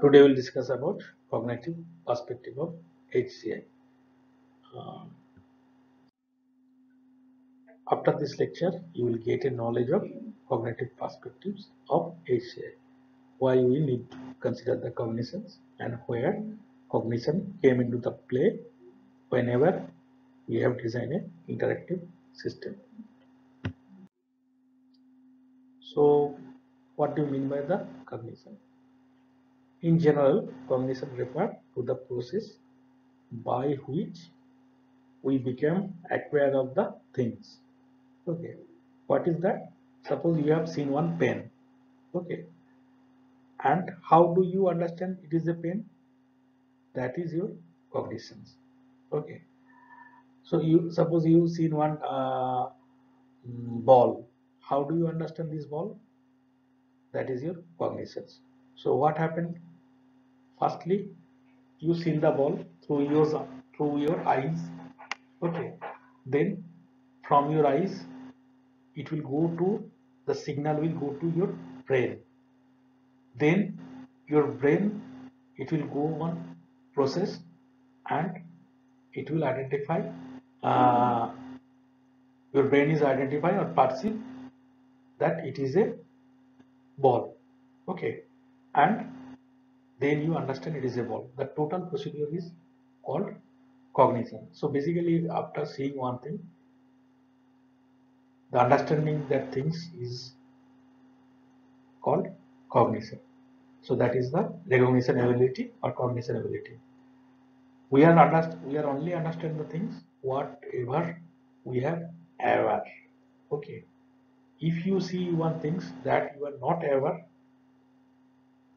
Today we'll discuss about cognitive perspective of HCI. After this lecture, you will get a knowledge of cognitive perspectives of HCI, why we need to consider the cognitions and where cognition came into the play whenever we have designed an interactive system. So, what do you mean by the cognition? In general, cognition refers to the process by which we become aware of the things. Okay, what is that? Suppose you have seen one pen. Okay, and how do you understand it is a pen? That is your cognitions. Okay, so you suppose you seen one ball. How do you understand this ball? That is your cognitions. So what happened? Firstly, you seen the ball through your eyes. Okay, then from your eyes it will go to the signal will go to your brain, then your brain it will go on process and it will identify uh, your brain is identify or perceive that it is a ball. Okay, and then you understand it is a ball. The total procedure is called cognition. So basically after seeing one thing, the understanding that things is called cognition. So that is the recognition ability or cognition ability. We are only understand the things whatever we have ever. Okay. If you see one things that you are not ever,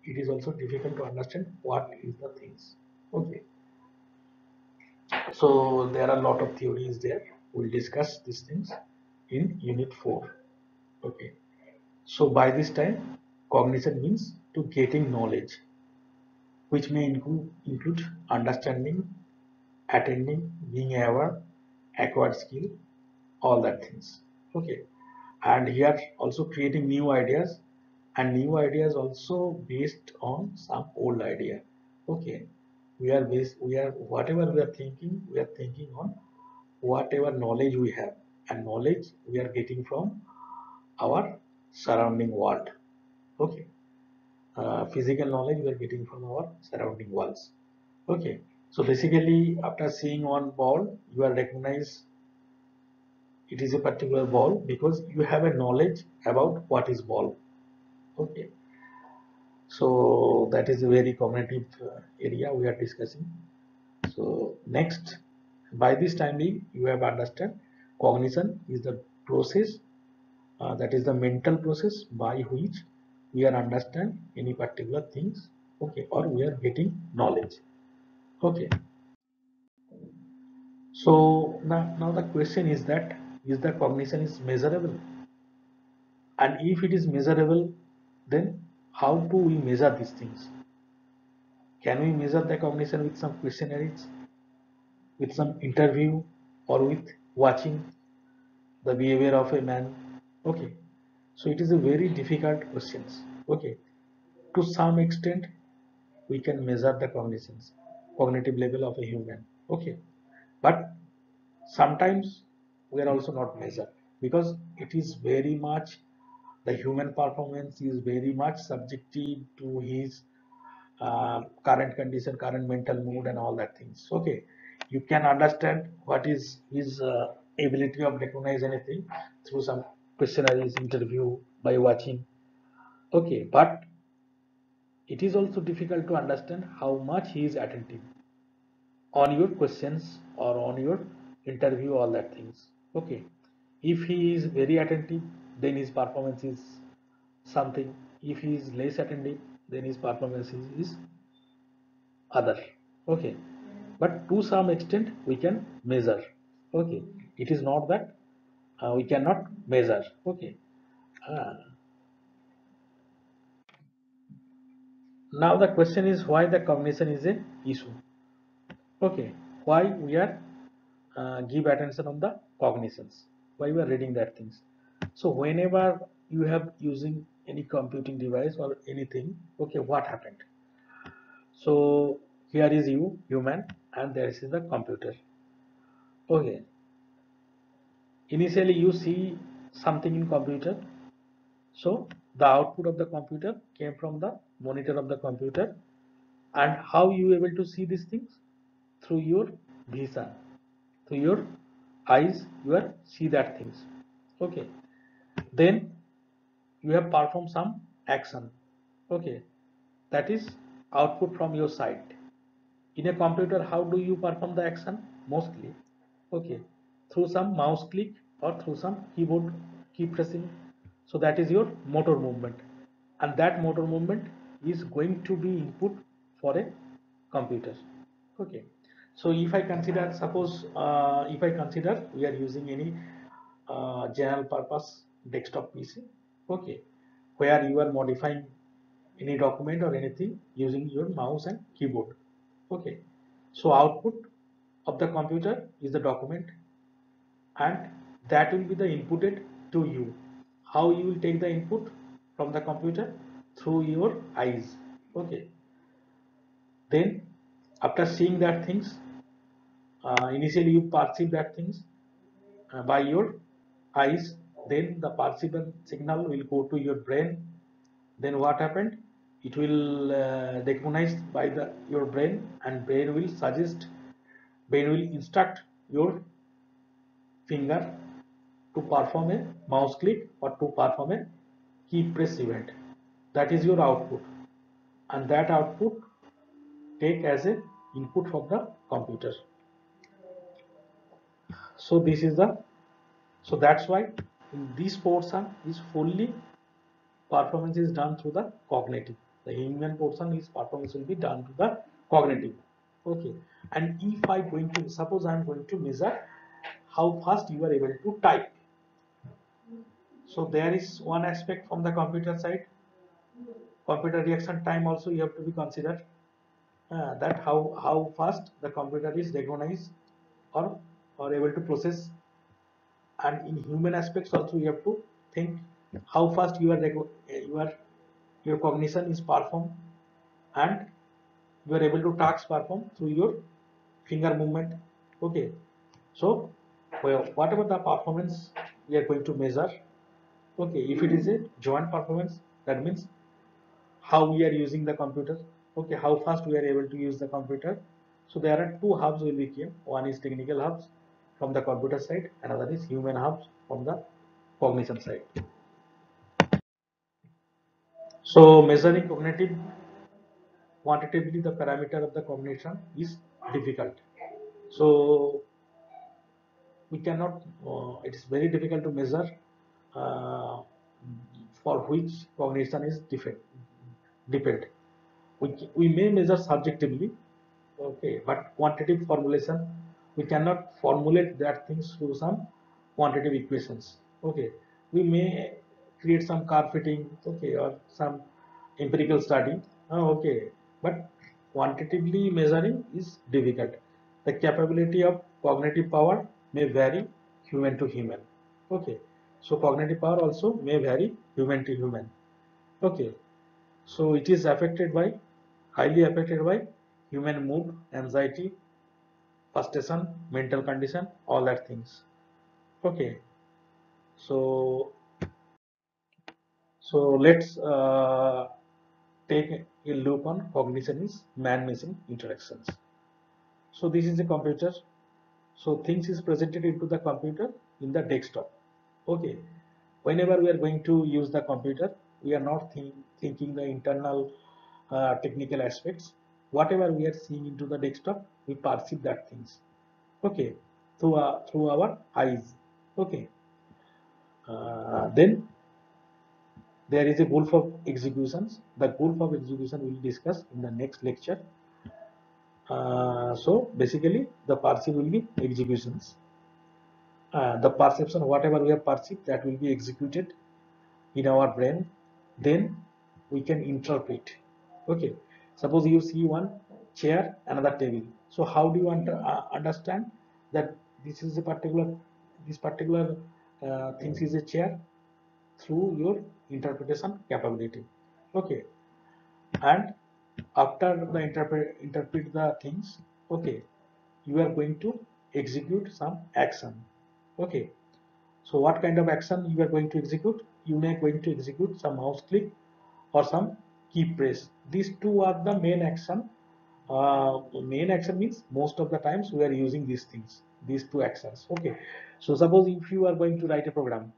it is also difficult to understand what is the things. Okay. So there are a lot of theories there. We'll discuss these things in unit 4. Okay. So by this time, cognition means to getting knowledge, which may include understanding, attending, being aware, acquired skill, all that things. Okay, and here also creating new ideas, and new ideas also based on some old idea. Okay, we are whatever we are thinking on whatever knowledge we have, and knowledge we are getting from our surrounding world. Okay, physical knowledge we are getting from our surrounding worlds. Okay, so basically after seeing one ball you are recognize it is a particular ball because you have a knowledge about what is ball. Okay, so that is a very cognitive area we are discussing. So next, by this time being you have understand cognition is the process, that is the mental process by which we are understand any particular things. Okay, or we are getting knowledge. Okay, so now the question is that is the cognition is measurable, and if it is measurable, then how do we measure these things? Can we measure the cognition with some questionnaires, with some interview, or with watching the behavior of a man? Okay, so it is a very difficult questions. Okay, to some extent we can measure the cognitive level of a human. Okay, but sometimes we are also not measured because it is very much the human performance is very much subjective to his current condition, current mental mood, and all that things. Okay, you can understand what is his ability of recognize anything through some questionnaires, interview, by watching. Okay, but it is also difficult to understand how much he is attentive on your questions or on your interview, all that things. Okay, if he is very attentive, then his performance is something. If he is less attentive, then his performance is other. Okay, but to some extent we can measure. Okay, it is not that we cannot measure. Okay, uh, now the question is why the cognition is a issue. Okay, why we are give attention on the cognitions, why we are reading that things. So whenever you have using any computing device or anything, okay, what happened? So here is you human and there is the computer. Okay, initially you see something in computer, so the output of the computer came from the monitor of the computer. And how you able to see these things? Through your vision, through your eyes you are see that things. Okay, then you have performed some action. Okay, that is output from your side. In a computer, how do you perform the action? Mostly, okay, through some mouse click or through some keyboard key pressing. So that is your motor movement, and that motor movement is going to be input for a computer. Okay, so if I consider, suppose if I consider we are using any general purpose desktop PC. Okay, where you are modifying any document or anything using your mouse and keyboard. Okay, so output of the computer is the document, and that will be the inputted to you. How you will take the input from the computer? Through your eyes. Okay, then after seeing that things, initially you perceive that things by your eyes, then the perceivable signal will go to your brain. Then what happened? It will recognize by the your brain, and brain will suggest, brain will instruct your finger to perform a mouse click or to perform a key press event. That is your output, and that output take as a input from the computer. So this is the, so that's why in this portion is fully performance is done through the cognitive. The human portion is performance will be done to the cognitive. Okay, and if I going to suppose I am going to measure how fast you are able to type. So there is one aspect from the computer side. Computer reaction time also you have to be considered, that how fast the computer is recognized or able to process. And in human aspects also you have to think how fast your cognition is performed, and you are able to task perform through your finger movement. Okay, so well, whatever the performance we are going to measure. Okay, if it is a joint performance, that means how we are using the computer. Okay, how fast we are able to use the computer. So there are two hubs will be came. One is technical hubs from the computer side, another is human hubs from the cognition side. So measuring cognitive quantitatively the parameter of the cognition is difficult. So we cannot, it is very difficult to measure uh, for which cognition is depend. We may measure subjectively, okay, but quantitative formulation, we cannot formulate that things through some quantitative equations. Okay, we may create some curve fitting, okay, or some empirical study, okay, but quantitatively measuring is difficult. The capability of cognitive power may vary human to human. Okay, so cognitive power also may vary human to human. Okay, so it is affected by, highly affected by human mood, anxiety, frustration, mental condition, all that things. Okay, so let's take a look on cognition is man-machine interactions. So this is a computer. So things is presented into the computer in the desktop. Okay, whenever we are going to use the computer, we are not thinking the internal technical aspects. Whatever we are seeing into the desktop, we perceive that things. Okay, through our eyes. Okay, then there is a gulf of executions. The gulf of execution we will discuss in the next lecture. So basically, the perceive will be executions. The perception, whatever we have perceived, that will be executed in our brain. Then we can interpret. Okay, suppose you see one chair, another table. So how do you understand that this is a particular, this particular things is a chair? Through your interpretation capability. Okay, and After the interpret the things, okay, you are going to execute some action. Okay, so what kind of action you are going to execute? You may going to execute some mouse click or some key press. These two are the main action. Main action means most of the times we are using these things, these two actions. Okay, so suppose if you are going to write a program,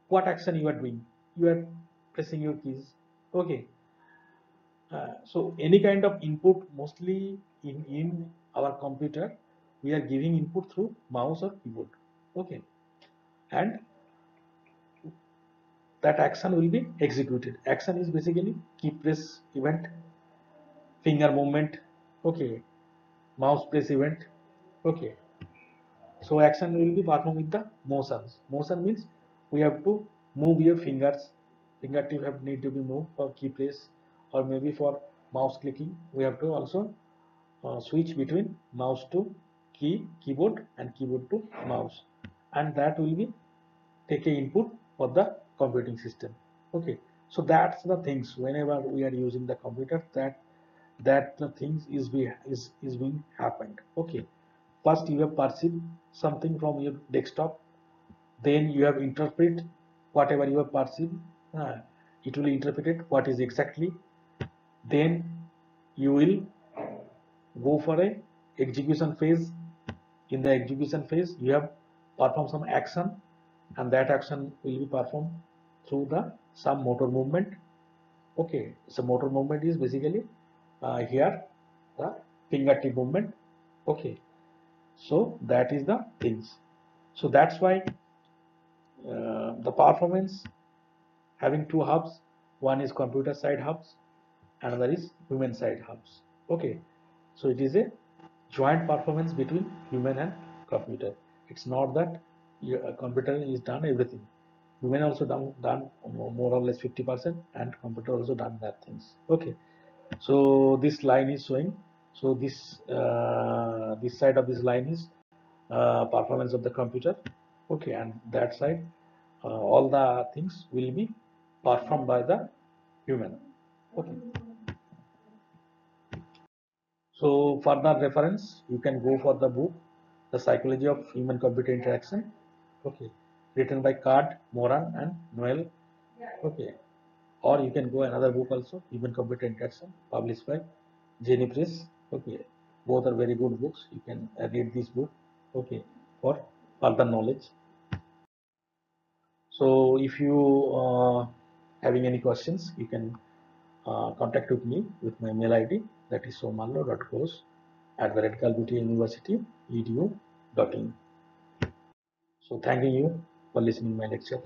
what action you are doing? You are pressing your keys. Okay, so any kind of input, mostly in our computer, we are giving input through mouse or keyboard. Okay, and that action will be executed. Action is basically key press event, finger movement, okay, mouse press event, okay. So action will be performed with the motions. Motion means we have to move your fingers. Fingertip have need to be moved for key press, or maybe for mouse clicking. We have to also switch between mouse to keyboard and keyboard to mouse, and that will be take a input for the computing system. Okay, so that's the things whenever we are using the computer, that the things is being happened. Okay, first you have perceived something from your desktop, then you have interpret whatever you have perceived. uh, it will interpret it what is exactly, then you will go for a execution phase. In the execution phase you have performed some action, and that action will be performed through the some motor movement. Okay, so motor movement is basically here the fingertip movement. Okay, so that is the things. So that's why the performance having two hubs, one is computer side hubs, another is human side hubs. Okay, so it is a joint performance between human and computer. It's not that computer is done everything. Human also done more or less 50%, and computer also done that things. Okay, so this line is showing. So this side of this line is performance of the computer. Okay, and that side all the things will be performed by the human. Okay, so for the reference you can go for the book The Psychology of Human Computer Interaction. Okay, written by Card, Moran and Noel. Okay, or you can go another book also, Human Computer Interaction, published by Jenny Press. Okay, both are very good books. You can read this book. Okay, for further knowledge. So if you having any questions, you can contact with me with my mail ID, that is somallo.course@calcutta university edu.in. So thanking you for listening my lecture.